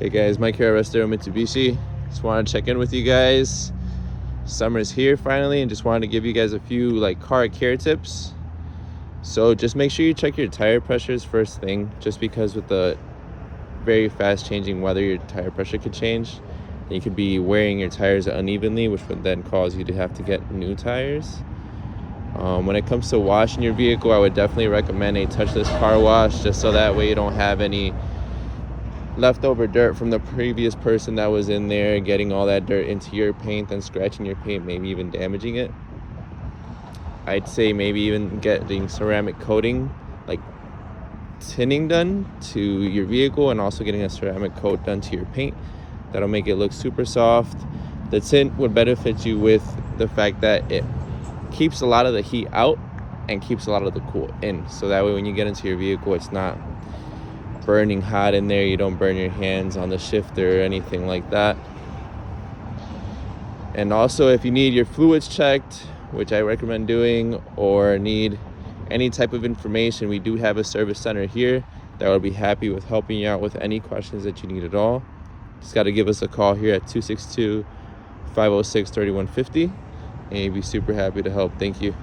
Hey guys, Mike here at Russ Darrow Mitsubishi. Just wanted to check in with you guys. Summer's here finally, and just wanted to give you guys a few car care tips. So just make sure you check your tire pressures first thing, just because with the very fast changing weather, your tire pressure could change. And you could be wearing your tires unevenly, which would then cause you to have to get new tires. When it comes to washing your vehicle, I would definitely recommend a touchless car wash, just so that way you don't have any leftover dirt from the previous person that was in there getting all that dirt into your paint and scratching your paint, maybe even damaging it. I'd say maybe even getting ceramic coating, like tinning done to your vehicle, and also getting a ceramic coat done to your paint. That'll make it look super soft. The tint would benefit you with the fact that it keeps a lot of the heat out and keeps a lot of the cool in, so that way when you get into your vehicle, it's not burning hot in there. You don't burn your hands on the shifter or anything like that. And also, if you need your fluids checked, which I recommend doing, or need any type of information, we do have a service center here that will be happy with helping you out with any questions that you need at all. Just got to give us a call here at 262-506-3150, and you'd be super happy to help. Thank you.